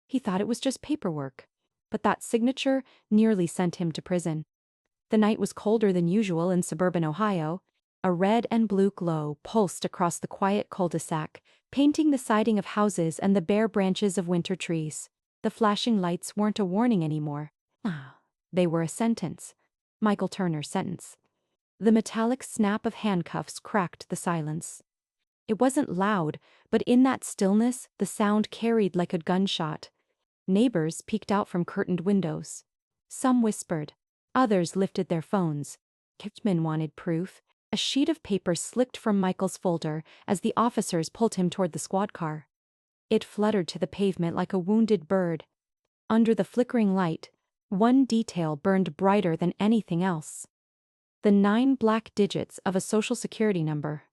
He thought it was just paperwork. But that signature nearly sent him to prison. The night was colder than usual in suburban Ohio. A red and blue glow pulsed across the quiet cul-de-sac, painting the siding of houses and the bare branches of winter trees. The flashing lights weren't a warning anymore. They were a sentence. Michael Turner's sentence. The metallic snap of handcuffs cracked the silence. It wasn't loud, but in that stillness, the sound carried like a gunshot. Neighbors peeked out from curtained windows. Some whispered. Others lifted their phones. Kipman wanted proof. A sheet of paper slipped from Michael's folder as the officers pulled him toward the squad car. It fluttered to the pavement like a wounded bird. Under the flickering light, one detail burned brighter than anything else. The 9 black digits of a social security number.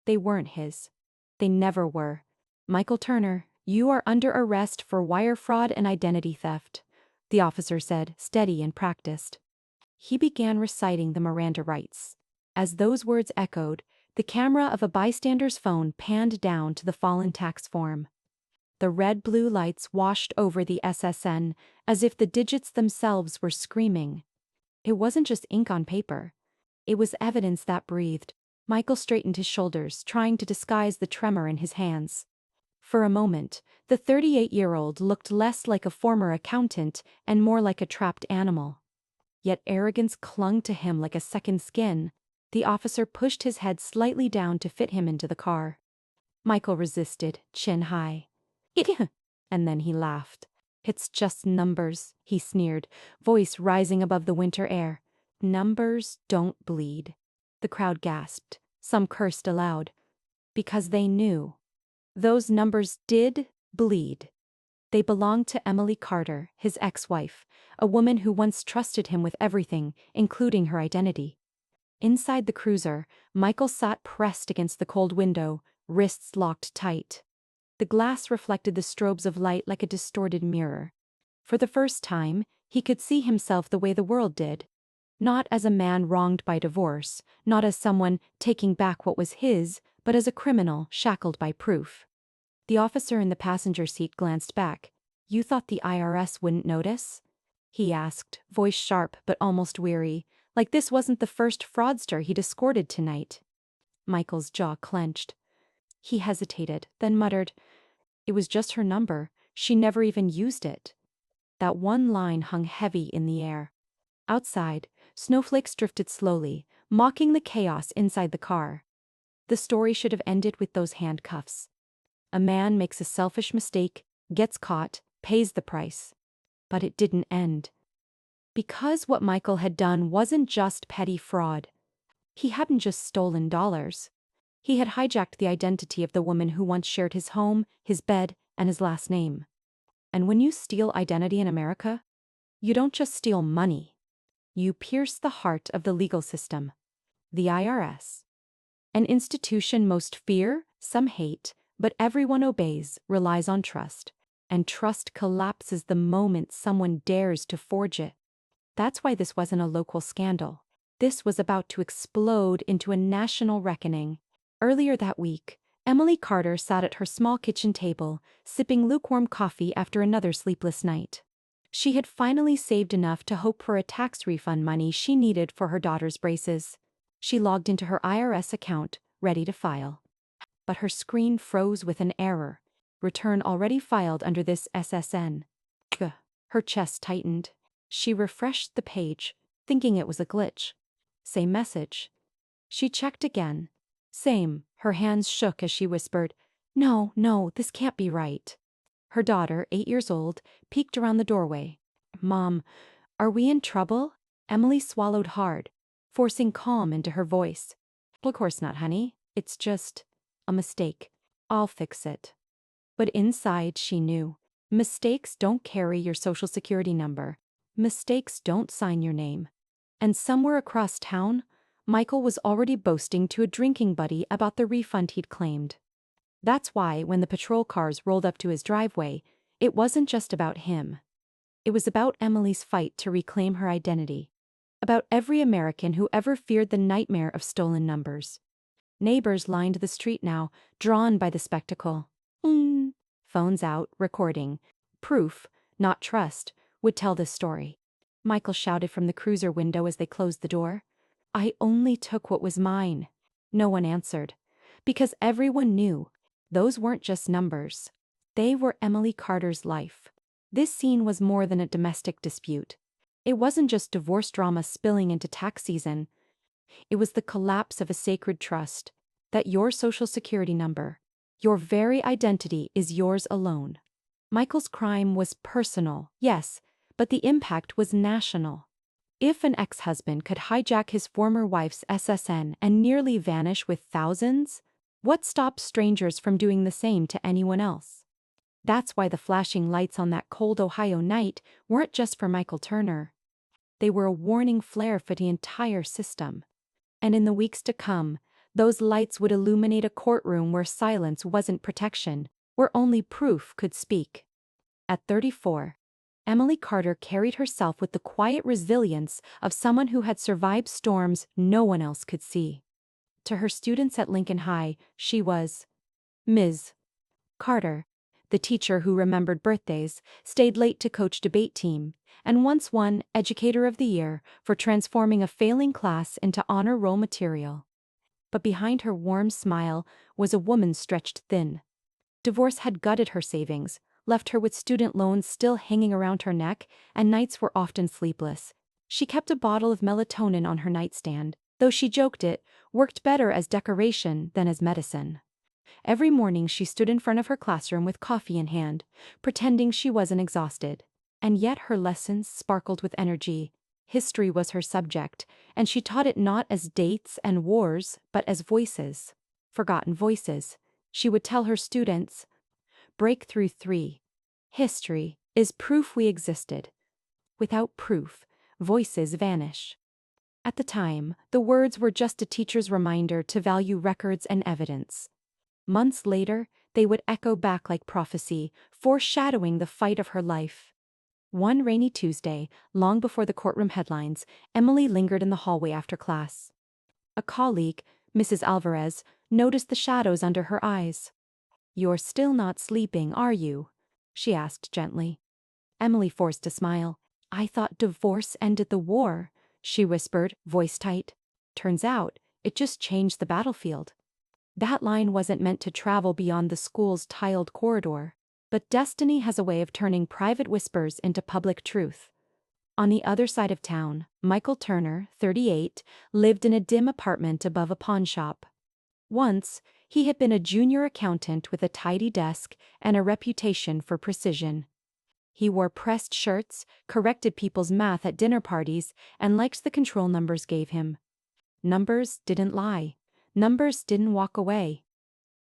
They weren't his. They never were. Michael Turner, you are under arrest for wire fraud and identity theft, the officer said, steady and practiced. He began reciting the Miranda rights. As those words echoed, the camera of a bystander's phone panned down to the fallen tax form. The red-blue lights washed over the SSN as if the digits themselves were screaming. It wasn't just ink on paper. It was evidence that breathed. Michael straightened his shoulders, trying to disguise the tremor in his hands. For a moment, the 38-year-old looked less like a former accountant and more like a trapped animal. Yet arrogance clung to him like a second skin. The officer pushed his head slightly down to fit him into the car. Michael resisted, chin high. And then he laughed. It's just numbers, he sneered, voice rising above the winter air. Numbers don't bleed. The crowd gasped. Some cursed aloud. Because they knew. Those numbers did bleed. They belonged to Emily Carter, his ex-wife, a woman who once trusted him with everything, including her identity. Inside the cruiser, Michael sat pressed against the cold window, wrists locked tight. The glass reflected the strobes of light like a distorted mirror. For the first time, he could see himself the way the world did. Not as a man wronged by divorce, not as someone taking back what was his, but as a criminal shackled by proof. The officer in the passenger seat glanced back. You thought the IRS wouldn't notice? He asked, voice sharp but almost weary, like this wasn't the first fraudster he'd escorted tonight. Michael's jaw clenched. He hesitated, then muttered, "It was just her number. She never even used it." That one line hung heavy in the air. Outside, snowflakes drifted slowly, mocking the chaos inside the car. The story should have ended with those handcuffs. A man makes a selfish mistake, gets caught, pays the price. But it didn't end. Because what Michael had done wasn't just petty fraud. He hadn't just stolen dollars. He had hijacked the identity of the woman who once shared his home, his bed, and his last name. And when you steal identity in America, you don't just steal money. You pierce the heart of the legal system. The IRS. An institution most fear, some hate, but everyone obeys, relies on trust. And trust collapses the moment someone dares to forge it. That's why this wasn't a local scandal. This was about to explode into a national reckoning. Earlier that week, Emily Carter sat at her small kitchen table, sipping lukewarm coffee after another sleepless night. She had finally saved enough to hope for a tax refund money she needed for her daughter's braces. She logged into her IRS account, ready to file. But her screen froze with an error. Return already filed under this SSN. Her chest tightened. She refreshed the page, thinking it was a glitch. Same message. She checked again. Same. Her hands shook as she whispered, No, this can't be right." Her daughter, 8 years old, peeked around the doorway. "Mom, are we in trouble?" Emily swallowed hard, forcing calm into her voice. "Of course not, honey. It's just a mistake. I'll fix it." But inside she knew. Mistakes don't carry your social security number. Mistakes don't sign your name. And somewhere across town, Michael was already boasting to a drinking buddy about the refund he'd claimed. That's why, when the patrol cars rolled up to his driveway, it wasn't just about him. It was about Emily's fight to reclaim her identity. About every American who ever feared the nightmare of stolen numbers. Neighbors lined the street now, drawn by the spectacle. Phones out, recording. Proof, not trust, would tell this story. Michael shouted from the cruiser window as they closed the door. I only took what was mine. No one answered. Because everyone knew, those weren't just numbers. They were Emily Carter's life. This scene was more than a domestic dispute. It wasn't just divorce drama spilling into tax season. It was the collapse of a sacred trust, that your social security number, your very identity, is yours alone. Michael's crime was personal, yes, but the impact was national. If an ex-husband could hijack his former wife's SSN and nearly vanish with thousands, what stops strangers from doing the same to anyone else? That's why the flashing lights on that cold Ohio night weren't just for Michael Turner. They were a warning flare for the entire system. And in the weeks to come, those lights would illuminate a courtroom where silence wasn't protection, where only proof could speak. At 34, Emily Carter carried herself with the quiet resilience of someone who had survived storms no one else could see. To her students at Lincoln High, she was Ms. Carter, the teacher who remembered birthdays, stayed late to coach debate team, and once won Educator of the Year for transforming a failing class into honor roll material. But behind her warm smile was a woman stretched thin. Divorce had gutted her savings, left her with student loans still hanging around her neck, and nights were often sleepless. She kept a bottle of melatonin on her nightstand, though she joked it worked better as decoration than as medicine. Every morning she stood in front of her classroom with coffee in hand, pretending she wasn't exhausted. And yet her lessons sparkled with energy. History was her subject, and she taught it not as dates and wars, but as voices. Forgotten voices. She would tell her students, Breakthrough 3. History is proof we existed. Without proof, voices vanish. At the time, the words were just a teacher's reminder to value records and evidence. Months later, they would echo back like prophecy, foreshadowing the fight of her life. One rainy Tuesday, long before the courtroom headlines, Emily lingered in the hallway after class. A colleague, Mrs. Alvarez, noticed the shadows under her eyes. "You're still not sleeping, are you?" she asked gently. Emily forced a smile. "I thought divorce ended the war," she whispered, voice tight. "Turns out, it just changed the battlefield." That line wasn't meant to travel beyond the school's tiled corridor. But destiny has a way of turning private whispers into public truth. On the other side of town, Michael Turner, 38, lived in a dim apartment above a pawn shop. Once, he had been a junior accountant with a tidy desk and a reputation for precision. He wore pressed shirts, corrected people's math at dinner parties, and liked the control numbers gave him. Numbers didn't lie. Numbers didn't walk away.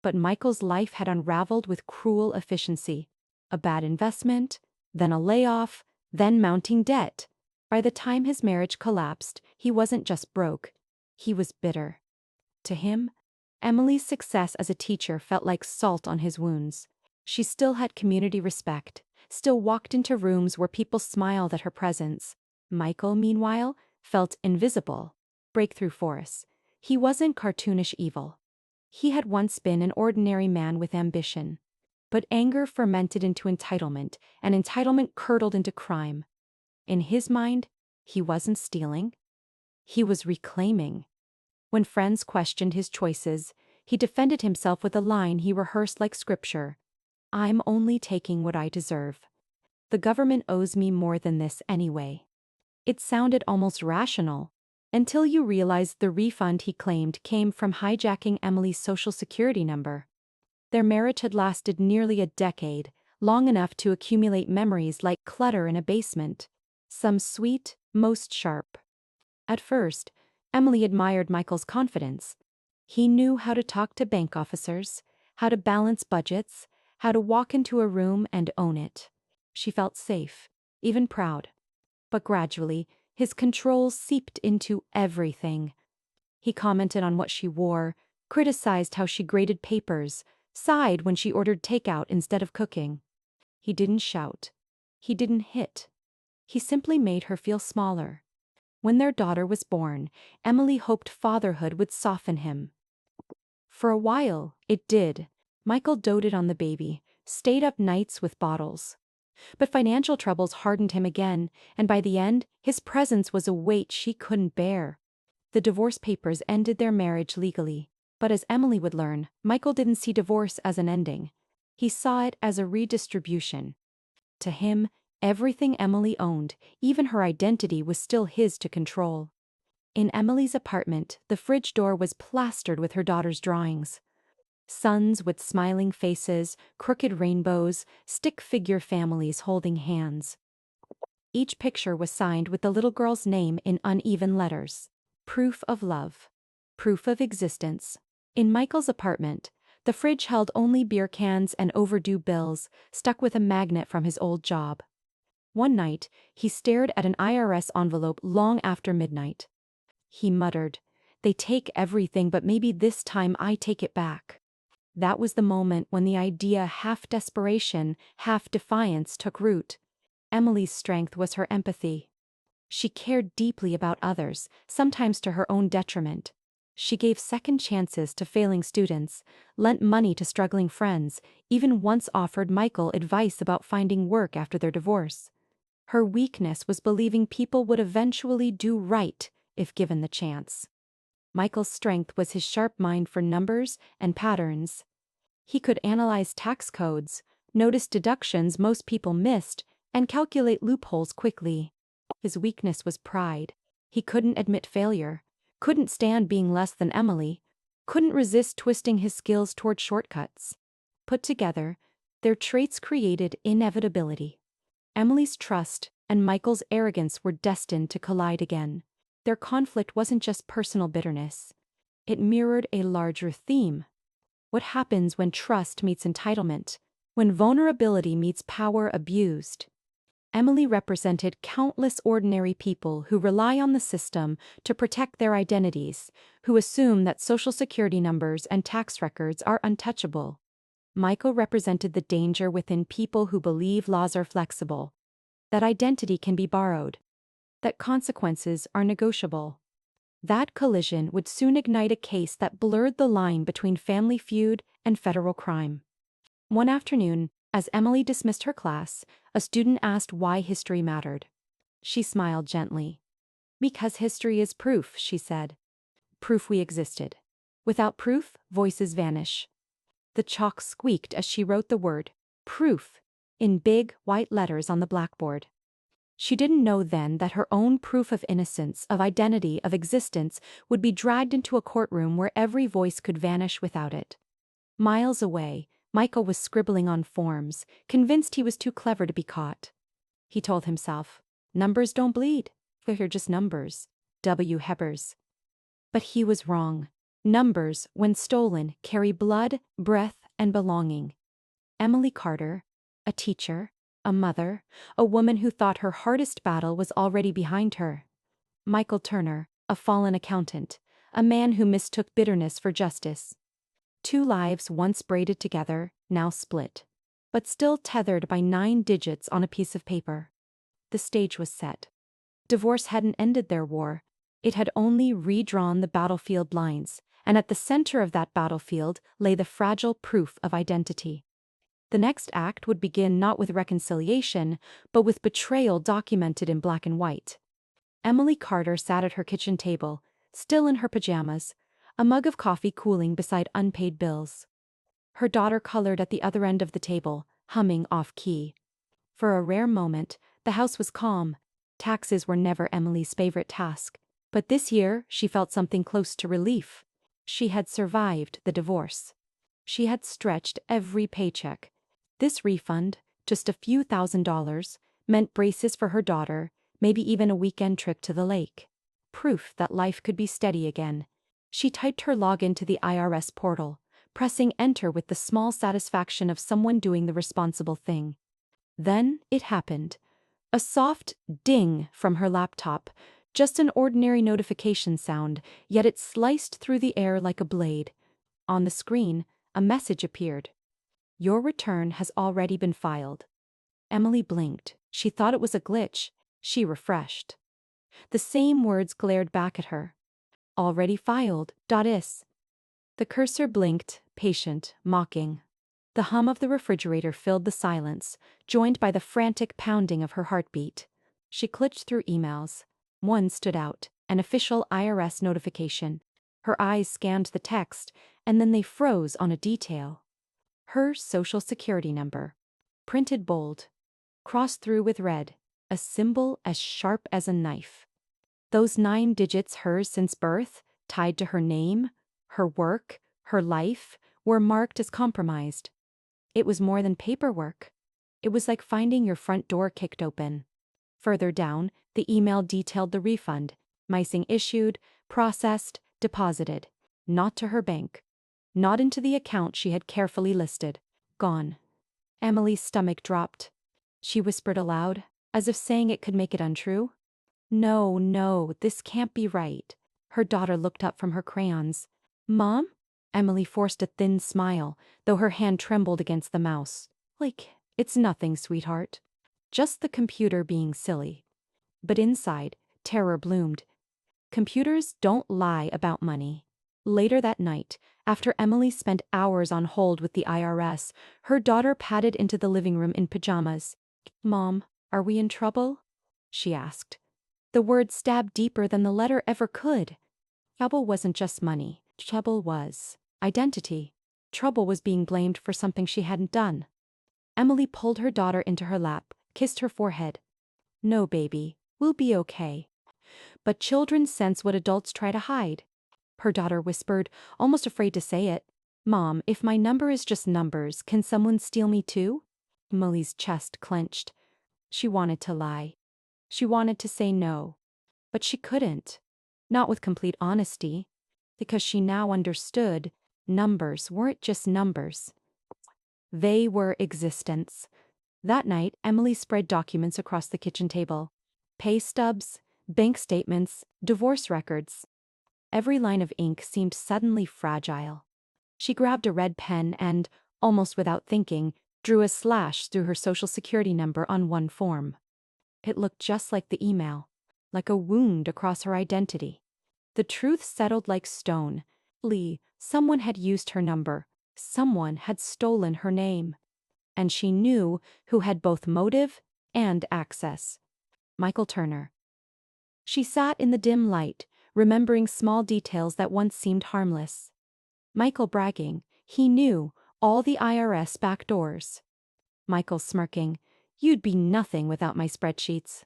But Michael's life had unraveled with cruel efficiency. A bad investment, then a layoff, then mounting debt. By the time his marriage collapsed, he wasn't just broke. He was bitter. To him, Emily's success as a teacher felt like salt on his wounds. She still had community respect, still walked into rooms where people smiled at her presence. Michael, meanwhile, felt invisible. Breakthrough force. He wasn't cartoonish evil. He had once been an ordinary man with ambition. But anger fermented into entitlement, and entitlement curdled into crime. In his mind, he wasn't stealing. He was reclaiming. When friends questioned his choices, he defended himself with a line he rehearsed like scripture. "I'm only taking what I deserve. The government owes me more than this anyway." It sounded almost rational, until you realized the refund he claimed came from hijacking Emily's social security number. Their marriage had lasted nearly a decade, long enough to accumulate memories like clutter in a basement. Some sweet, most sharp. At first, Emily admired Michael's confidence. He knew how to talk to bank officers, how to balance budgets, how to walk into a room and own it. She felt safe, even proud. But gradually, his control seeped into everything. He commented on what she wore, criticized how she graded papers, sighed when she ordered takeout instead of cooking. He didn't shout. He didn't hit. He simply made her feel smaller. When their daughter was born, Emily hoped fatherhood would soften him. For a while, it did. Michael doted on the baby, stayed up nights with bottles. But financial troubles hardened him again, and by the end, his presence was a weight she couldn't bear. The divorce papers ended their marriage legally. But as Emily would learn, Michael didn't see divorce as an ending. He saw it as a redistribution. To him, everything Emily owned, even her identity, was still his to control. In Emily's apartment, the fridge door was plastered with her daughter's drawings. Suns with smiling faces, crooked rainbows, stick figure families holding hands. Each picture was signed with the little girl's name in uneven letters. Proof of love. Proof of existence. In Michael's apartment, the fridge held only beer cans and overdue bills, stuck with a magnet from his old job. One night, he stared at an IRS envelope long after midnight. He muttered, "They take everything, but maybe this time I take it back." That was the moment when the idea, half desperation, half defiance, took root. Emily's strength was her empathy. She cared deeply about others, sometimes to her own detriment. She gave second chances to failing students, lent money to struggling friends, even once offered Michael advice about finding work after their divorce. Her weakness was believing people would eventually do right if given the chance. Michael's strength was his sharp mind for numbers and patterns. He could analyze tax codes, notice deductions most people missed, and calculate loopholes quickly. His weakness was pride. He couldn't admit failure, couldn't stand being less than Emily, couldn't resist twisting his skills toward shortcuts. Put together, their traits created inevitability. Emily's trust and Michael's arrogance were destined to collide again. Their conflict wasn't just personal bitterness. It mirrored a larger theme. What happens when trust meets entitlement, when vulnerability meets power abused? Emily represented countless ordinary people who rely on the system to protect their identities, who assume that social security numbers and tax records are untouchable. Michael represented the danger within people who believe laws are flexible, that identity can be borrowed, that consequences are negotiable. That collision would soon ignite a case that blurred the line between family feud and federal crime. One afternoon, as Emily dismissed her class, a student asked why history mattered. She smiled gently. "Because history is proof," she said. "Proof we existed. Without proof, voices vanish." The chalk squeaked as she wrote the word, "proof," in big, white letters on the blackboard. She didn't know then that her own proof of innocence, of identity, of existence would be dragged into a courtroom where every voice could vanish without it. Miles away, Michael was scribbling on forms, convinced he was too clever to be caught. He told himself, "Numbers don't bleed. They're just numbers. W. Hebers." But he was wrong. Numbers, when stolen, carry blood, breath, and belonging. Emily Carter, a teacher, a mother, a woman who thought her hardest battle was already behind her. Michael Turner, a fallen accountant, a man who mistook bitterness for justice. Two lives once braided together, now split, but still tethered by 9 digits on a piece of paper. The stage was set. Divorce hadn't ended their war. It had only redrawn the battlefield lines, and at the center of that battlefield lay the fragile proof of identity. The next act would begin not with reconciliation, but with betrayal documented in black and white. Emily Carter sat at her kitchen table, still in her pajamas, a mug of coffee cooling beside unpaid bills. Her daughter colored at the other end of the table, humming off-key. For a rare moment, the house was calm. Taxes were never Emily's favorite task. But this year, she felt something close to relief. She had survived the divorce. She had stretched every paycheck. This refund, just a few $1,000s, meant braces for her daughter, maybe even a weekend trip to the lake. Proof that life could be steady again. She typed her login to the IRS portal, pressing enter with the small satisfaction of someone doing the responsible thing. Then it happened. A soft ding from her laptop, just an ordinary notification sound, yet it sliced through the air like a blade. On the screen, a message appeared. "Your return has already been filed." Emily blinked. She thought it was a glitch. She refreshed. The same words glared back at her. "Already filed. .is." The cursor blinked, patient, mocking. The hum of the refrigerator filled the silence, joined by the frantic pounding of her heartbeat. She clicked through emails. One stood out, an official IRS notification. Her eyes scanned the text, and then they froze on a detail. Her social security number. Printed bold. Crossed through with red. A symbol as sharp as a knife. Those 9 digits hers since birth, tied to her name, her work, her life, were marked as compromised. It was more than paperwork. It was like finding your front door kicked open. Further down, the email detailed the refund. Missing issued, processed, deposited. Not to her bank. Not into the account she had carefully listed. Gone. Emily's stomach dropped. She whispered aloud, as if saying it could make it untrue. No, no, this can't be right. Her daughter looked up from her crayons. Mom? Emily forced a thin smile, though her hand trembled against the mouse. It's nothing, sweetheart. Just the computer being silly. But inside, terror bloomed. Computers don't lie about money. Later that night, after Emily spent hours on hold with the IRS, her daughter padded into the living room in pajamas. Mom, are we in trouble? She asked. The word stabbed deeper than the letter ever could. Trouble wasn't just money. Trouble was identity. Trouble was being blamed for something she hadn't done. Emily pulled her daughter into her lap, kissed her forehead. No, baby, we'll be okay. But children sense what adults try to hide. Her daughter whispered, almost afraid to say it. Mom, if my number is just numbers, can someone steal me too? Emily's chest clenched. She wanted to lie. She wanted to say no. But she couldn't. Not with complete honesty. Because she now understood numbers weren't just numbers. They were existence. That night, Emily spread documents across the kitchen table. Pay stubs, bank statements, divorce records. Every line of ink seemed suddenly fragile. She grabbed a red pen and, almost without thinking, drew a slash through her social security number on one form. It looked just like the email, like a wound across her identity. The truth settled like stone. Someone had used her number. Someone had stolen her name. And she knew who had both motive and access. Michael Turner. She sat in the dim light, remembering small details that once seemed harmless. Michael bragging, he knew all the IRS back doors. Michael smirking, you'd be nothing without my spreadsheets.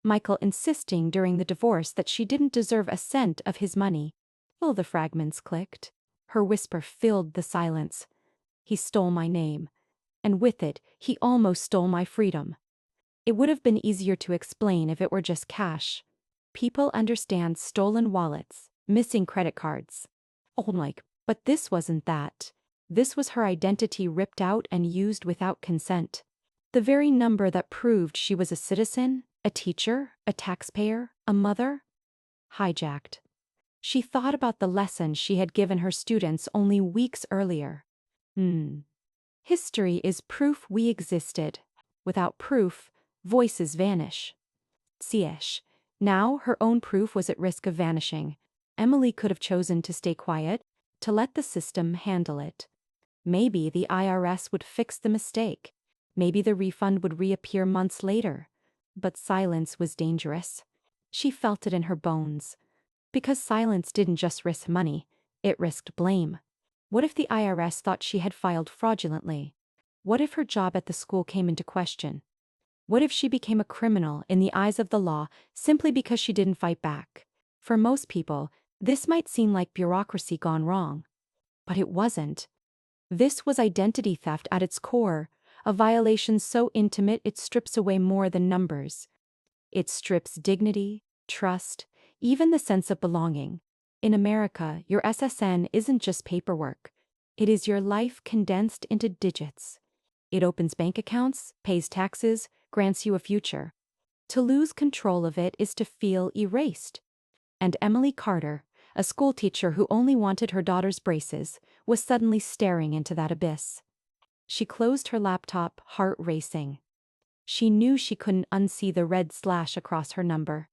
Michael insisting during the divorce that she didn't deserve a cent of his money. All the fragments clicked. Her whisper filled the silence. He stole my name. And with it, he almost stole my freedom. It would have been easier to explain if it were just cash. People understand stolen wallets, missing credit cards. But this wasn't that. This was her identity ripped out and used without consent. The very number that proved she was a citizen, a teacher, a taxpayer, a mother. Hijacked. She thought about the lesson she had given her students only weeks earlier. History is proof we existed. Without proof, voices vanish. Now her own proof was at risk of vanishing. Emily could have chosen to stay quiet, to let the system handle it. Maybe the IRS would fix the mistake. Maybe the refund would reappear months later. But silence was dangerous. She felt it in her bones. Because silence didn't just risk money, it risked blame. What if the IRS thought she had filed fraudulently? What if her job at the school came into question? What if she became a criminal in the eyes of the law simply because she didn't fight back? For most people, this might seem like bureaucracy gone wrong. But it wasn't. This was identity theft at its core, a violation so intimate it strips away more than numbers. It strips dignity, trust, even the sense of belonging. In America, your SSN isn't just paperwork. It is your life condensed into digits. It opens bank accounts, pays taxes, grants you a future. To lose control of it is to feel erased. And Emily Carter, a schoolteacher who only wanted her daughter's braces, was suddenly staring into that abyss. She closed her laptop, heart racing. She knew she couldn't unsee the red slash across her number.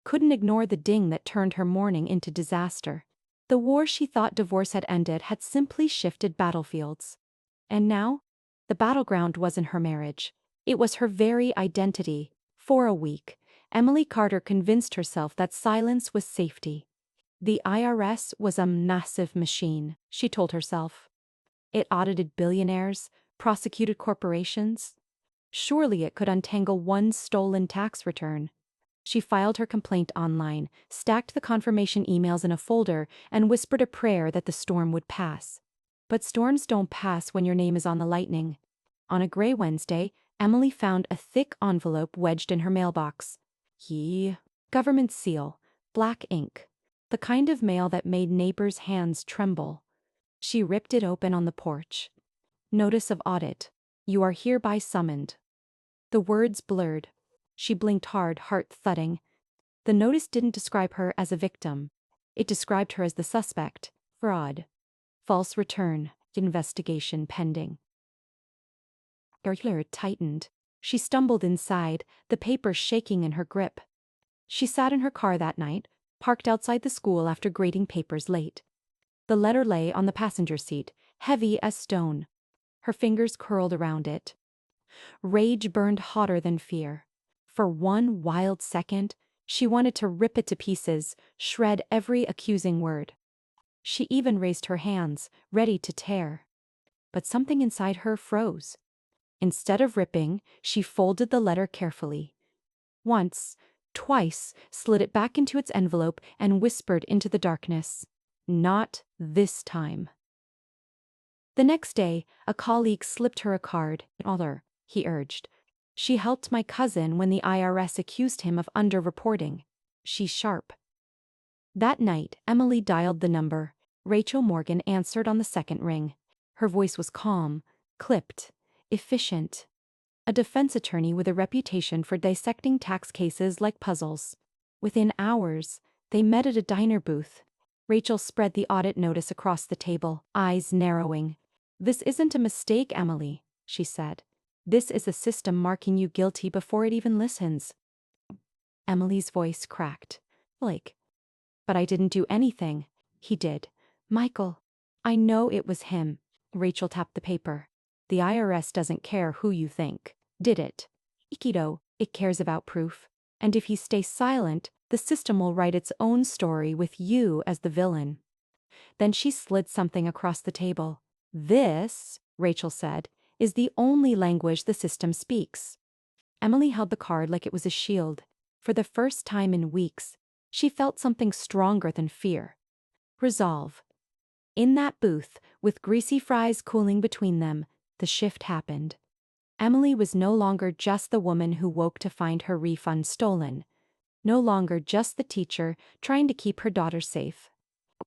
Couldn't ignore the ding that turned her mourning into disaster. The war she thought divorce had ended had simply shifted battlefields. And now, The battleground wasn't her marriage. It was her very identity. For a week, Emily Carter convinced herself that silence was safety. The IRS was a massive machine, she told herself. It audited billionaires, prosecuted corporations. Surely it could untangle one stolen tax return. She filed her complaint online, stacked the confirmation emails in a folder, and whispered a prayer that the storm would pass. But storms don't pass when your name is on the lightning. On a gray Wednesday, Emily found a thick envelope wedged in her mailbox. Government seal, black ink. The kind of mail that made neighbors' hands tremble. She ripped it open on the porch. Notice of audit. You are hereby summoned. The words blurred. She blinked hard, heart thudding. The notice didn't describe her as a victim. It described her as the suspect. Fraud. False return. Investigation pending. Her ear tightened. She stumbled inside, the paper shaking in her grip. She sat in her car that night, parked outside the school after grading papers late. The letter lay on the passenger seat, heavy as stone. Her fingers curled around it. Rage burned hotter than fear. For one wild second, she wanted to rip it to pieces, shred every accusing word. She even raised her hands, ready to tear. But something inside her froze. Instead of ripping, she folded the letter carefully. Once, twice, slid it back into its envelope and whispered into the darkness. Not this time. The next day, a colleague slipped her a card. "Mother," he urged. "She helped my cousin when the IRS accused him of underreporting. She's sharp." That night, Emily dialed the number. Rachel Morgan answered on the second ring. Her voice was calm, clipped, efficient. A defense attorney with a reputation for dissecting tax cases like puzzles. Within hours, they met at a diner booth. Rachel spread the audit notice across the table, eyes narrowing. "This isn't a mistake, Emily," she said. "This is a system marking you guilty before it even listens." Emily's voice cracked. "Blake." "But I didn't do anything." "He did. Michael." "I know it was him." Rachel tapped the paper. "The IRS doesn't care who you think. Did it? Ikido, it cares about proof. And if you stay silent, the system will write its own story with you as the villain." Then she slid something across the table. "This," Rachel said, "is the only language the system speaks." Emily held the card like it was a shield. For the first time in weeks, she felt something stronger than fear. Resolve. In that booth, with greasy fries cooling between them, the shift happened. Emily was no longer just the woman who woke to find her refund stolen. No longer just the teacher trying to keep her daughter safe.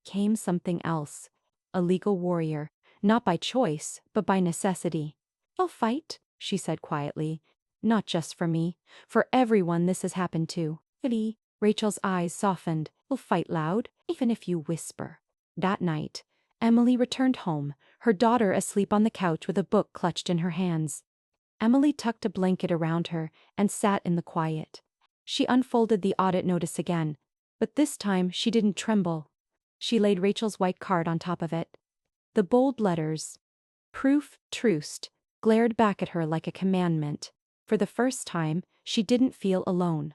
Came something else. A legal warrior, not by choice, but by necessity. "I'll fight," she said quietly. "Not just for me. For everyone this has happened to." Rachel's eyes softened. "We'll fight loud, even if you whisper." That night, Emily returned home, her daughter asleep on the couch with a book clutched in her hands. Emily tucked a blanket around her and sat in the quiet. She unfolded the audit notice again, but this time she didn't tremble. She laid Rachel's white card on top of it. The bold letters, "Proof Truced," glared back at her like a commandment. For the first time, she didn't feel alone.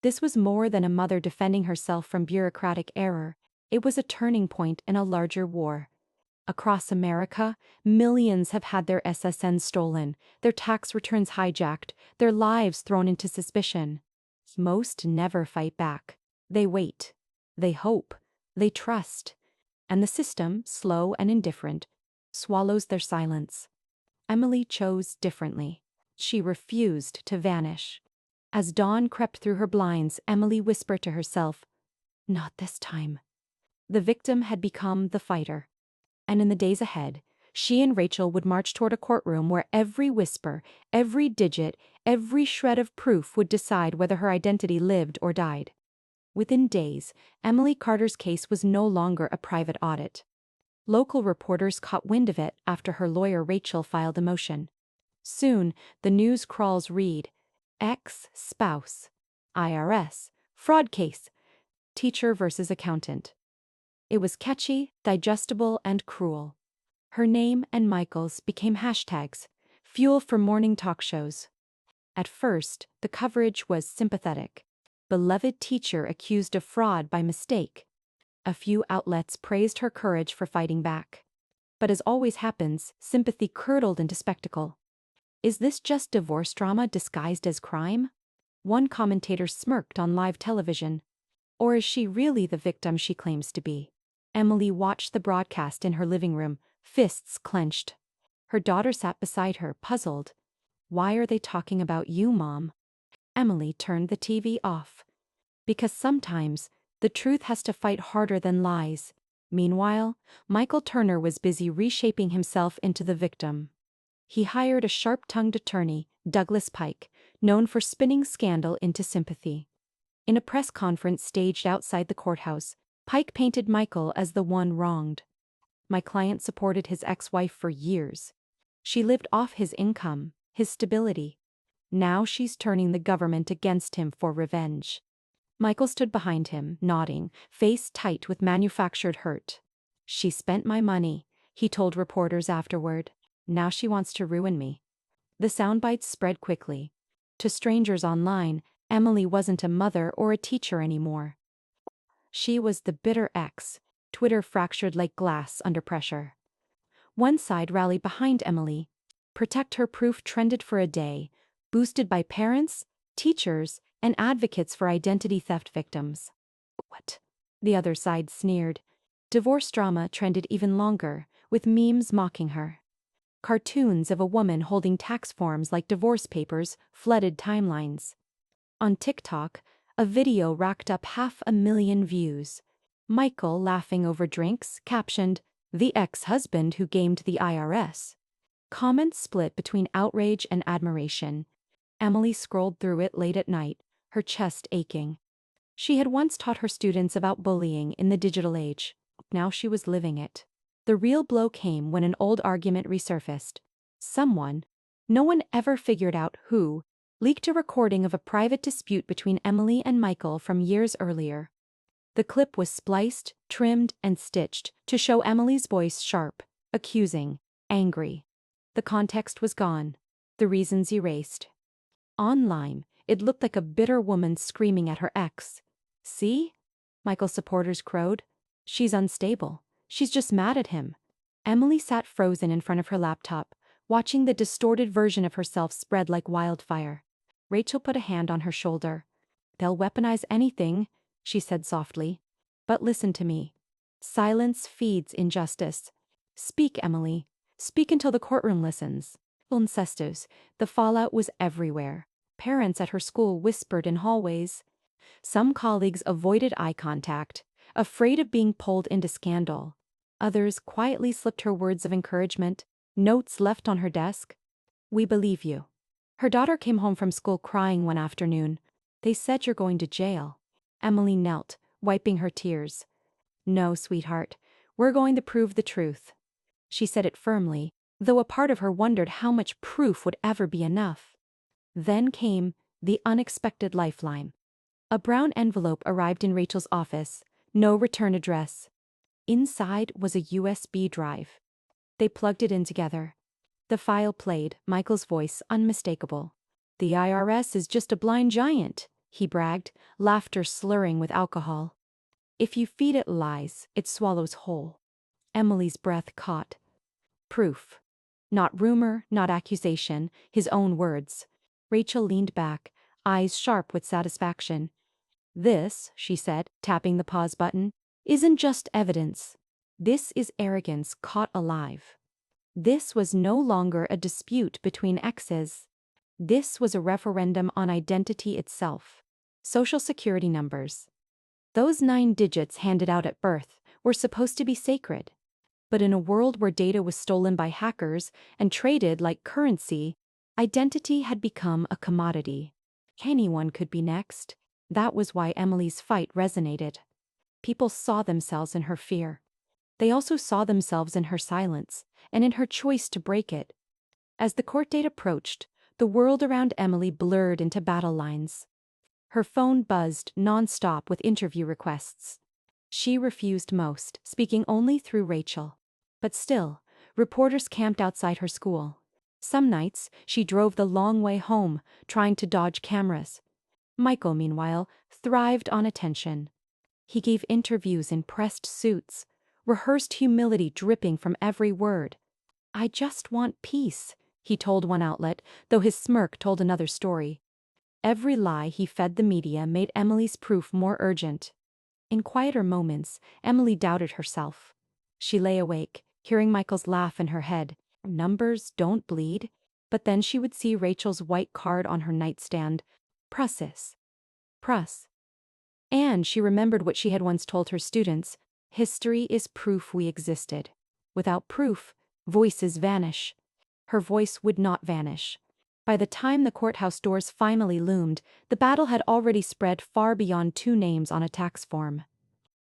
This was more than a mother defending herself from bureaucratic error. It was a turning point in a larger war. Across America, millions have had their SSN stolen, their tax returns hijacked, their lives thrown into suspicion. Most never fight back. They wait. They hope. They trust. And the system, slow and indifferent, swallows their silence. Emily chose differently. She refused to vanish. As dawn crept through her blinds, Emily whispered to herself, "Not this time." The victim had become the fighter. And in the days ahead, she and Rachel would march toward a courtroom where every whisper, every digit, every shred of proof would decide whether her identity lived or died. Within days, Emily Carter's case was no longer a private audit. Local reporters caught wind of it after her lawyer Rachel filed a motion. Soon, the news crawls read, "Ex-spouse, IRS, fraud case, teacher versus accountant." It was catchy, digestible, and cruel. Her name and Michael's became hashtags. fuel for morning talk shows. At first, the coverage was sympathetic. Beloved teacher accused of fraud by mistake. A few outlets praised her courage for fighting back. But as always happens, sympathy curdled into spectacle. Is this just divorce drama disguised as crime? One commentator smirked on live television. Or is she really the victim she claims to be? Emily watched the broadcast in her living room, fists clenched. Her daughter sat beside her, puzzled. Why are they talking about you, Mom? Emily turned the TV off. Because sometimes, the truth has to fight harder than lies. Meanwhile, Michael Turner was busy reshaping himself into the victim. He hired a sharp-tongued attorney, Douglas Pike, known for spinning scandal into sympathy. In a press conference staged outside the courthouse, Pike painted Michael as the one wronged. My client supported his ex-wife for years. She lived off his income, his stability. Now she's turning the government against him for revenge. Michael stood behind him, nodding, face tight with manufactured hurt. She spent my money, he told reporters afterward. Now she wants to ruin me. The soundbites spread quickly. To strangers online, Emily wasn't a mother or a teacher anymore. She was the bitter ex. Twitter fractured like glass under pressure. One side rallied behind Emily. Protect Her proof trended for a day, boosted by parents, teachers, and advocates for identity theft victims. What? The other side sneered. Divorce drama trended even longer, with memes mocking her. Cartoons of a woman holding tax forms like divorce papers flooded timelines. On TikTok, a video racked up 500,000 views. Michael, laughing over drinks, captioned, "The ex-husband who gamed the IRS." Comments split between outrage and admiration. Emily scrolled through it late at night, her chest aching. She had once taught her students about bullying in the digital age. Now she was living it. The real blow came when an old argument resurfaced. Someone, no one ever figured out who, leaked a recording of a private dispute between Emily and Michael from years earlier. The clip was spliced, trimmed, and stitched to show Emily's voice sharp, accusing, angry. The context was gone, the reasons erased. Online, it looked like a bitter woman screaming at her ex. "See?" Michael's supporters crowed. "She's unstable. She's just mad at him." Emily sat frozen in front of her laptop, watching the distorted version of herself spread like wildfire. Rachel put a hand on her shoulder. "They'll weaponize anything," she said softly. "But listen to me. Silence feeds injustice. Speak, Emily. Speak until the courtroom listens." Incestos, the fallout was everywhere. Parents at her school whispered in hallways. Some colleagues avoided eye contact, afraid of being pulled into scandal. Others quietly slipped her words of encouragement, notes left on her desk. "We believe you." Her daughter came home from school crying one afternoon. "They said you're going to jail." Emily knelt, wiping her tears. "No, sweetheart, we're going to prove the truth." She said it firmly, though a part of her wondered how much proof would ever be enough. Then came the unexpected lifeline. A brown envelope arrived in Rachel's office, no return address. Inside was a USB drive. They plugged it in together. The file played, Michael's voice unmistakable. "The IRS is just a blind giant," he bragged, laughter slurring with alcohol. "If you feed it lies, it swallows whole." Emily's breath caught. Proof. Not rumor, not accusation, his own words. Rachel leaned back, eyes sharp with satisfaction. "This," she said, tapping the pause button, "isn't just evidence. This is arrogance caught alive." This was no longer a dispute between exes. This was a referendum on identity itself. Social security numbers. Those 9 digits handed out at birth were supposed to be sacred. But in a world where data was stolen by hackers and traded like currency, identity had become a commodity. Anyone could be next. That was why Emily's fight resonated. People saw themselves in her fear. They also saw themselves in her silence, and in her choice to break it. As the court date approached, the world around Emily blurred into battle lines. Her phone buzzed non-stop with interview requests. She refused most, speaking only through Rachel. But still, reporters camped outside her school. Some nights, she drove the long way home, trying to dodge cameras. Michael, meanwhile, thrived on attention. He gave interviews in pressed suits, rehearsed humility dripping from every word. "I just want peace," he told one outlet, though his smirk told another story. Every lie he fed the media made Emily's proof more urgent. In quieter moments, Emily doubted herself. She lay awake, hearing Michael's laugh in her head. Numbers don't bleed. But then she would see Rachel's white card on her nightstand. Prussis. Prus. And she remembered what she had once told her students: history is proof we existed. Without proof, voices vanish. Her voice would not vanish. By the time the courthouse doors finally loomed, the battle had already spread far beyond two names on a tax form.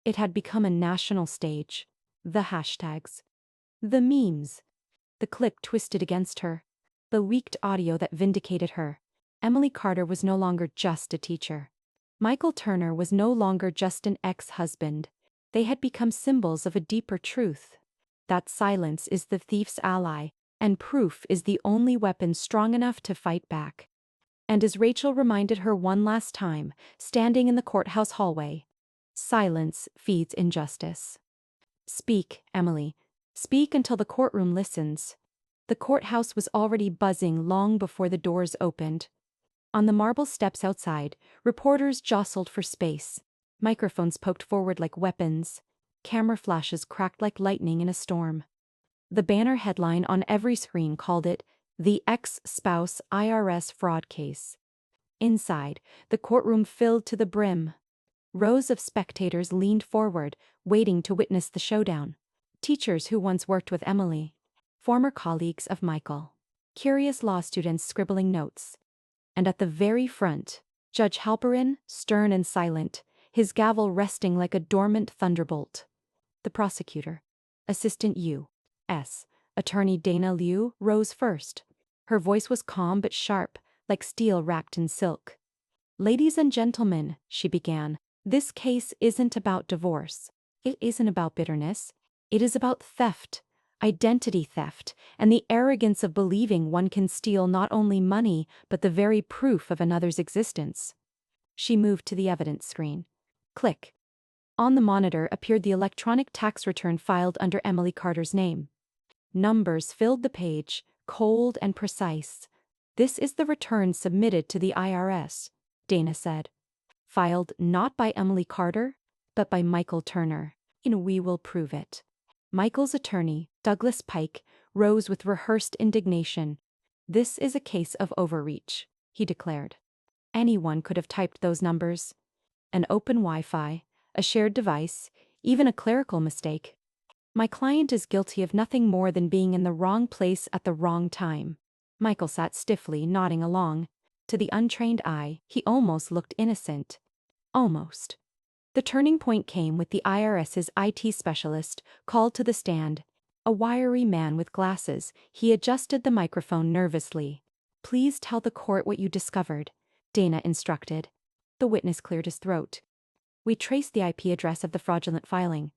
It had become a national stage. The hashtags. The memes. The clip twisted against her. The leaked audio that vindicated her. Emily Carter was no longer just a teacher. Michael Turner was no longer just an ex-husband. They had become symbols of a deeper truth. That silence is the thief's ally, and proof is the only weapon strong enough to fight back. And as Rachel reminded her one last time, standing in the courthouse hallway, silence feeds injustice. Speak, Emily. Speak until the courtroom listens. The courthouse was already buzzing long before the doors opened. On the marble steps outside, reporters jostled for space. Microphones poked forward like weapons. Camera flashes cracked like lightning in a storm. The banner headline on every screen called it "The Ex-Spouse IRS Fraud Case." Inside, the courtroom filled to the brim. Rows of spectators leaned forward, waiting to witness the showdown. Teachers who once worked with Emily. Former colleagues of Michael. Curious law students scribbling notes. And at the very front, Judge Halperin, stern and silent, his gavel resting like a dormant thunderbolt. The prosecutor, Assistant U.S. Attorney Dana Liu, rose first. Her voice was calm but sharp, like steel wrapped in silk. "Ladies and gentlemen," she began, "this case isn't about divorce. It isn't about bitterness. It is about theft, identity theft, and the arrogance of believing one can steal not only money, but the very proof of another's existence." She moved to the evidence screen. Click. On the monitor appeared the electronic tax return filed under Emily Carter's name. Numbers filled the page, cold and precise. "This is the return submitted to the IRS," Dana said. "Filed not by Emily Carter, but by Michael Turner. And we will prove it." Michael's attorney, Douglas Pike, rose with rehearsed indignation. "This is a case of overreach," he declared. Anyone could have typed those numbers. An open Wi-Fi, a shared device, even a clerical mistake. "My client is guilty of nothing more than being in the wrong place at the wrong time." Michael sat stiffly, nodding along. To the untrained eye, he almost looked innocent. Almost. The turning point came with the IRS's IT specialist, called to the stand. A wiry man with glasses, he adjusted the microphone nervously. "Please tell the court what you discovered," Dana instructed. The witness cleared his throat. "We traced the IP address of the fraudulent filing.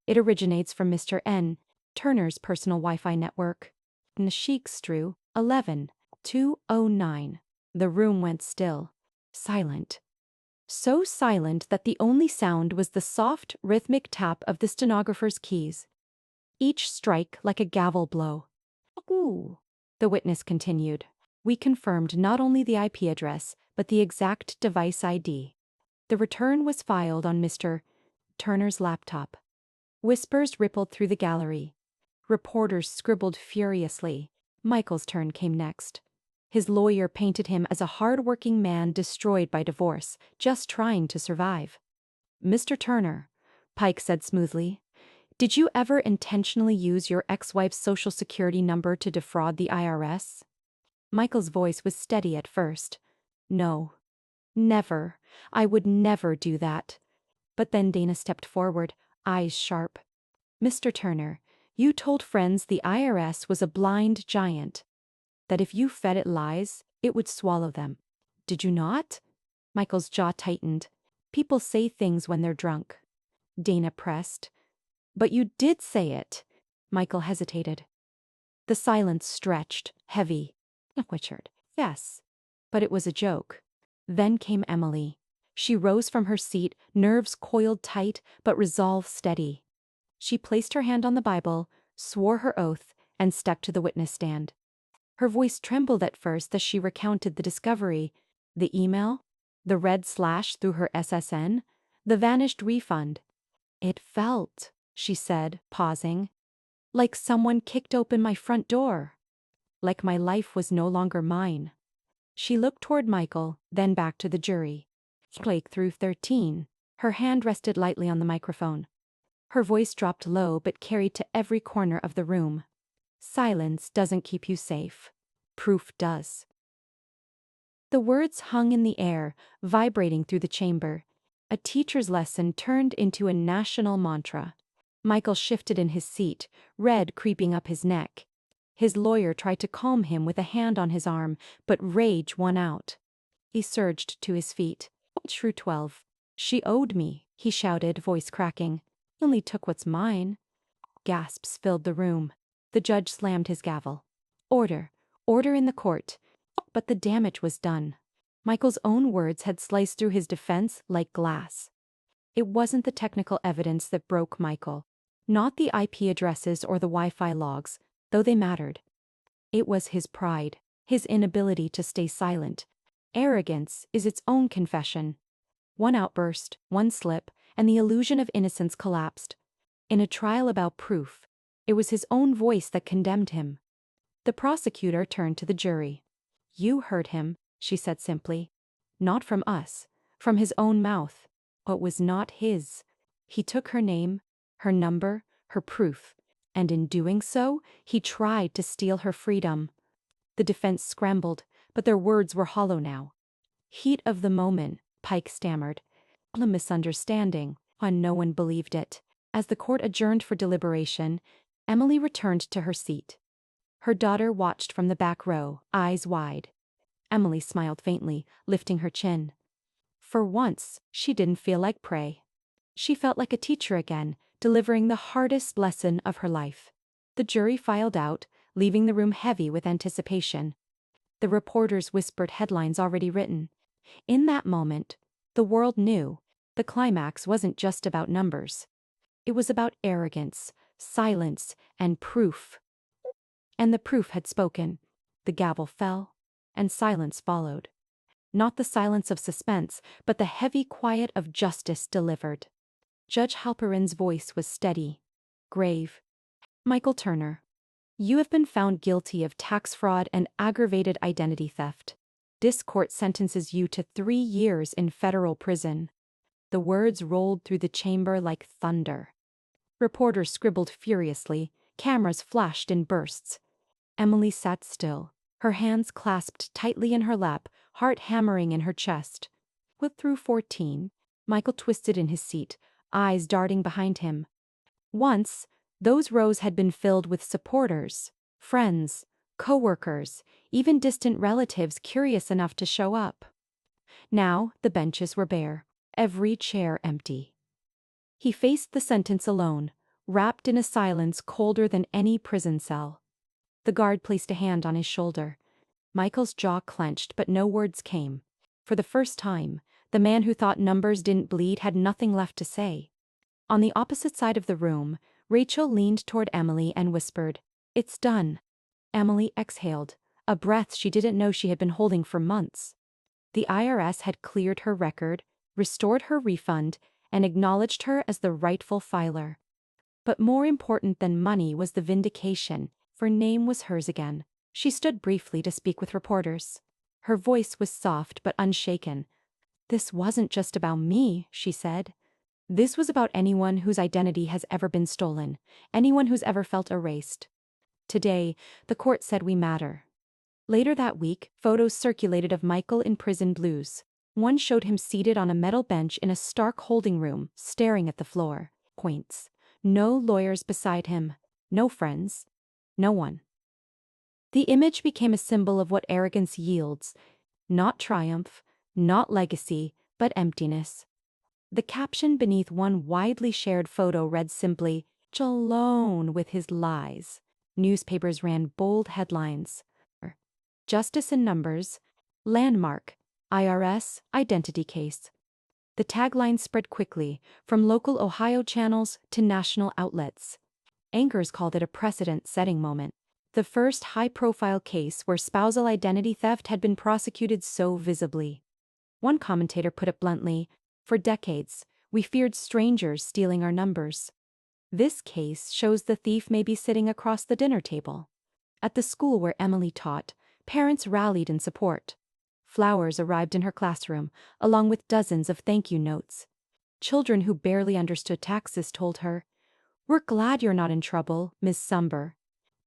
It originates from Mr. N. Turner's personal Wi-Fi network. Nashikstru, 11-209. The room went still. Silent. So silent that the only sound was the soft, rhythmic tap of the stenographer's keys. Each strike like a gavel blow. "Ooh," the witness continued. "We confirmed not only the IP address, but the exact device ID. The return was filed on Mr. Turner's laptop." Whispers rippled through the gallery. Reporters scribbled furiously. Michael's turn came next. His lawyer painted him as a hard-working man destroyed by divorce, just trying to survive. "Mr. Turner," Pike said smoothly, "did you ever intentionally use your ex-wife's social security number to defraud the IRS?" Michael's voice was steady at first. "No. Never. I would never do that." But then Dana stepped forward, eyes sharp. "Mr. Turner, you told friends the IRS was a blind giant, that if you fed it lies, it would swallow them. Did you not?" Michael's jaw tightened. "People say things when they're drunk." Dana pressed. "But you did say it." Michael hesitated. The silence stretched, heavy. Richard. Yes. But it was a joke. Then came Emily. She rose from her seat, nerves coiled tight, but resolve steady. She placed her hand on the Bible, swore her oath, and stepped to the witness stand. Her voice trembled at first as she recounted the discovery, the email, the red slash through her SSN, the vanished refund. It felt, she said, pausing, like someone kicked open my front door. Like my life was no longer mine. She looked toward Michael, then back to the jury. Blake through 13. Her hand rested lightly on the microphone. Her voice dropped low but carried to every corner of the room. Silence doesn't keep you safe. Proof does. The words hung in the air, vibrating through the chamber. A teacher's lesson turned into a national mantra. Michael shifted in his seat, red creeping up his neck. His lawyer tried to calm him with a hand on his arm, but rage won out. He surged to his feet. Shrew 12. She owed me, he shouted, voice cracking. Only took what's mine. Gasps filled the room. The judge slammed his gavel. Order. Order in the court. But the damage was done. Michael's own words had sliced through his defense like glass. It wasn't the technical evidence that broke Michael. Not the IP addresses or the Wi-Fi logs, though they mattered. It was his pride, his inability to stay silent. Arrogance is its own confession. One outburst, one slip, and the illusion of innocence collapsed. In a trial about proof, it was his own voice that condemned him. The prosecutor turned to the jury. You heard him, she said simply. Not from us, from his own mouth. What was not his. He took her name, her number, her proof, and in doing so, he tried to steal her freedom. The defense scrambled, but their words were hollow now. Heat of the moment, Pike stammered. A misunderstanding, and no one believed it. As the court adjourned for deliberation, Emily returned to her seat. Her daughter watched from the back row, eyes wide. Emily smiled faintly, lifting her chin. For once, she didn't feel like prey. She felt like a teacher again, delivering the hardest lesson of her life. The jury filed out, leaving the room heavy with anticipation. The reporters whispered headlines already written. In that moment, the world knew the climax wasn't just about numbers. It was about arrogance, silence, and proof. And the proof had spoken. The gavel fell, and silence followed. Not the silence of suspense, but the heavy quiet of justice delivered. Judge Halperin's voice was steady, grave. Michael Turner, you have been found guilty of tax fraud and aggravated identity theft. This court sentences you to 3 years in federal prison. The words rolled through the chamber like thunder. Reporters scribbled furiously, cameras flashed in bursts. Emily sat still, her hands clasped tightly in her lap, heart hammering in her chest. With through 14, Michael twisted in his seat, eyes darting behind him. Once, those rows had been filled with supporters, friends, co-workers, even distant relatives curious enough to show up. Now, the benches were bare, every chair empty. He faced the sentence alone, wrapped in a silence colder than any prison cell. The guard placed a hand on his shoulder. Michael's jaw clenched, but no words came. For the first time, the man who thought numbers didn't bleed had nothing left to say. On the opposite side of the room, Rachel leaned toward Emily and whispered, "It's done." Emily exhaled, a breath she didn't know she had been holding for months. The IRS had cleared her record, restored her refund, and acknowledged her as the rightful filer. But more important than money was the vindication, for name was hers again. She stood briefly to speak with reporters. Her voice was soft but unshaken. "This wasn't just about me," she said. "This was about anyone whose identity has ever been stolen, anyone who's ever felt erased. Today, the court said we matter." Later that week, photos circulated of Michael in prison blues. One showed him seated on a metal bench in a stark holding room, staring at the floor. Points. No lawyers beside him. No friends. No one. The image became a symbol of what arrogance yields. Not triumph, not legacy, but emptiness. The caption beneath one widely shared photo read simply, "Alone with his lies." Newspapers ran bold headlines. Justice in numbers, landmark, IRS, identity case. The tagline spread quickly, from local Ohio channels to national outlets. Anchors called it a precedent-setting moment. The first high-profile case where spousal identity theft had been prosecuted so visibly. One commentator put it bluntly, "For decades, we feared strangers stealing our numbers. This case shows the thief may be sitting across the dinner table." At the school where Emily taught, parents rallied in support. Flowers arrived in her classroom, along with dozens of thank you notes. Children who barely understood taxes told her, "We're glad you're not in trouble, Miss Sumber."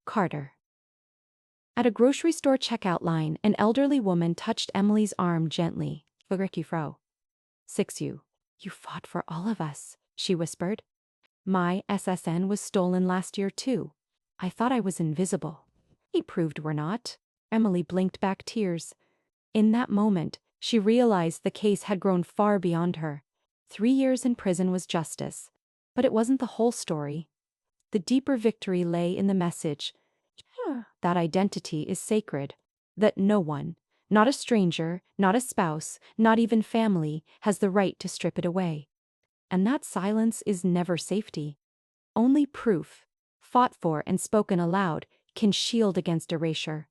Carter. At a grocery store checkout line, an elderly woman touched Emily's arm gently. "Fro. 6U. You fought for all of us," she whispered. "My SSN was stolen last year too. I thought I was invisible." "He proved we're not." Emily blinked back tears. In that moment, she realized the case had grown far beyond her. 3 years in prison was justice. But it wasn't the whole story. The deeper victory lay in the message that identity is sacred, that no one, not a stranger, not a spouse, not even family, has the right to strip it away. And that silence is never safety. Only proof, fought for and spoken aloud, can shield against erasure.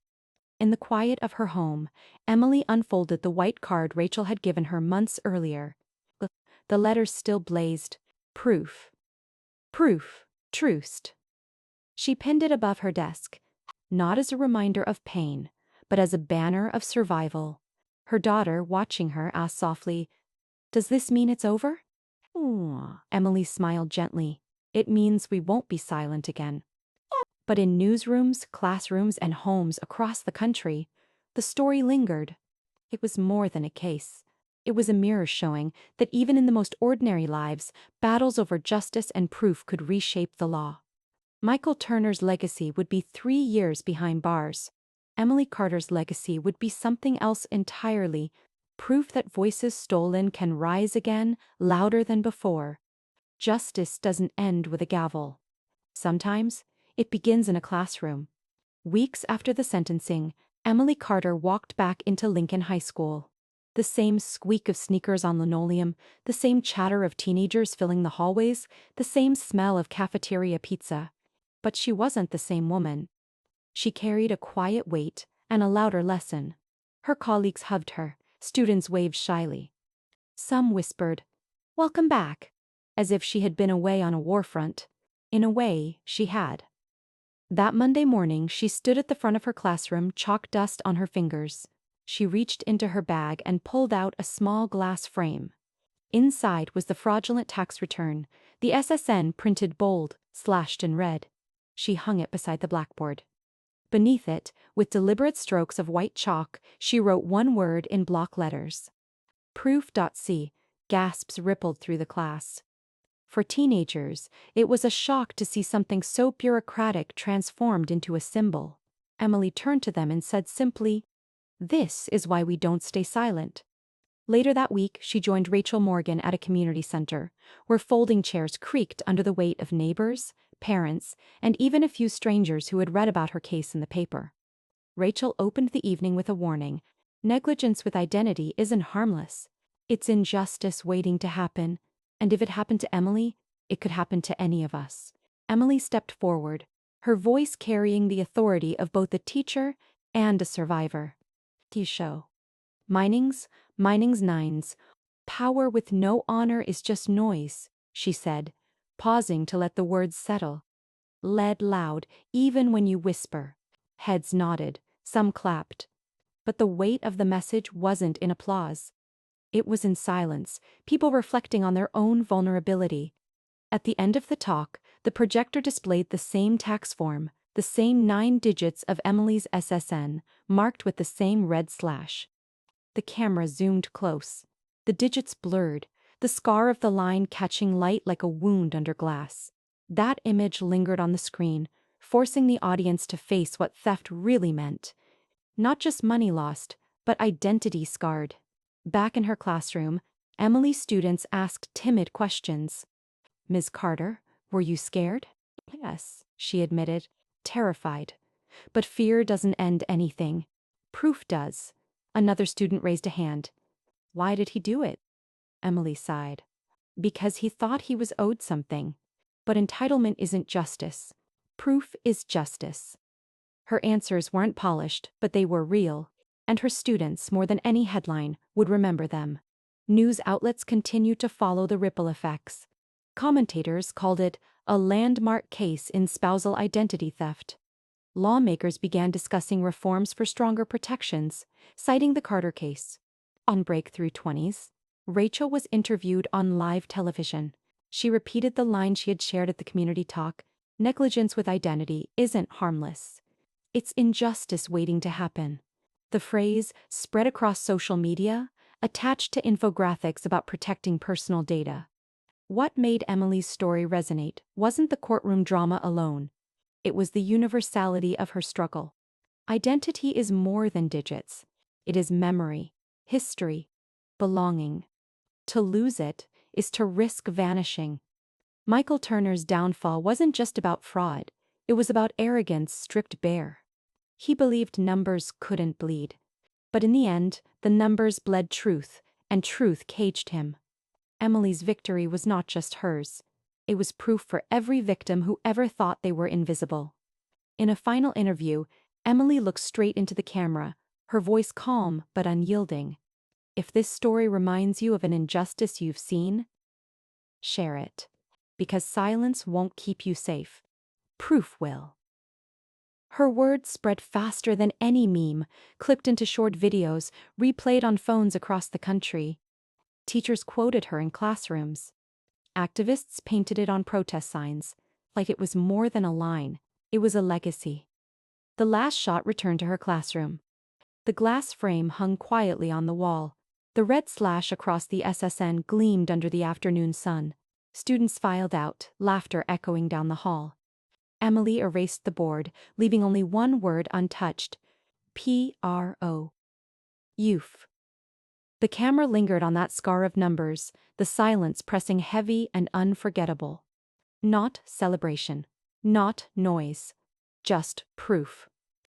In the quiet of her home, Emily unfolded the white card Rachel had given her months earlier. The letters still blazed. Proof. Proof. Troost. She pinned it above her desk, not as a reminder of pain, but as a banner of survival. Her daughter, watching her, asked softly, "Does this mean it's over?" Emily smiled gently. "It means we won't be silent again." But in newsrooms, classrooms, and homes across the country, the story lingered. It was more than a case. It was a mirror showing that even in the most ordinary lives, battles over justice and proof could reshape the law. Michael Turner's legacy would be 3 years behind bars. Emily Carter's legacy would be something else entirely. Proof that voices stolen can rise again, louder than before. Justice doesn't end with a gavel. Sometimes, it begins in a classroom. Weeks after the sentencing, Emily Carter walked back into Lincoln High School. The same squeak of sneakers on linoleum, the same chatter of teenagers filling the hallways, the same smell of cafeteria pizza. But she wasn't the same woman. She carried a quiet weight and a louder lesson. Her colleagues hugged her, students waved shyly. Some whispered, "Welcome back," as if she had been away on a war front. In a way, she had. That Monday morning, she stood at the front of her classroom, chalk dust on her fingers. She reached into her bag and pulled out a small glass frame. Inside was the fraudulent tax return, the SSN printed bold, slashed in red. She hung it beside the blackboard. Beneath it, with deliberate strokes of white chalk, she wrote one word in block letters. Proof.c. Gasps rippled through the class. For teenagers, it was a shock to see something so bureaucratic transformed into a symbol. Emily turned to them and said simply, "This is why we don't stay silent." Later that week, she joined Rachel Morgan at a community center, where folding chairs creaked under the weight of neighbors, parents, and even a few strangers who had read about her case in the paper. Rachel opened the evening with a warning. Negligence with identity isn't harmless. It's injustice waiting to happen. And if it happened to Emily, it could happen to any of us. Emily stepped forward, her voice carrying the authority of both a teacher and a survivor. Show. Mining's nines. Power with no honor is just noise, she said, pausing to let the words settle. Lead loud, even when you whisper. Heads nodded, some clapped. But the weight of the message wasn't in applause. It was in silence, people reflecting on their own vulnerability. At the end of the talk, the projector displayed the same tax form, the same 9 digits of Emily's SSN, marked with the same red slash. The camera zoomed close. The digits blurred, the scar of the line catching light like a wound under glass. That image lingered on the screen, forcing the audience to face what theft really meant. Not just money lost, but identity scarred. Back in her classroom, Emily's students asked timid questions. "Ms. Carter, were you scared?" "Yes," she admitted. terrified. But fear doesn't end anything. Proof does. Another student raised a hand. Why did he do it? Emily sighed. Because he thought he was owed something. But entitlement isn't justice. Proof is justice. Her answers weren't polished, but they were real, and her students, more than any headline, would remember them. News outlets continued to follow the ripple effects. Commentators called it a landmark case in spousal identity theft. Lawmakers began discussing reforms for stronger protections, citing the Carter case. On Breakthrough 20s, Rachel was interviewed on live television. She repeated the line she had shared at the community talk: negligence with identity isn't harmless. It's injustice waiting to happen. The phrase spread across social media, attached to infographics about protecting personal data. What made Emily's story resonate wasn't the courtroom drama alone. It was the universality of her struggle. Identity is more than digits. It is memory, history, belonging. To lose it is to risk vanishing. Michael Turner's downfall wasn't just about fraud. It was about arrogance stripped bare. He believed numbers couldn't bleed. But in the end, the numbers bled truth, and truth caged him. Emily's victory was not just hers. It was proof for every victim who ever thought they were invisible. In a final interview, Emily looked straight into the camera, her voice calm but unyielding. If this story reminds you of an injustice you've seen, share it. Because silence won't keep you safe. Proof will. Her words spread faster than any meme, clipped into short videos, replayed on phones across the country. Teachers quoted her in classrooms. Activists painted it on protest signs, like it was more than a line, it was a legacy. The last shot returned to her classroom. The glass frame hung quietly on the wall. The red slash across the SSN gleamed under the afternoon sun. Students filed out, laughter echoing down the hall. Emily erased the board, leaving only one word untouched: P-R-O. Youth. The camera lingered on that scar of numbers, the silence pressing heavy and unforgettable. Not celebration. Not noise. Just proof.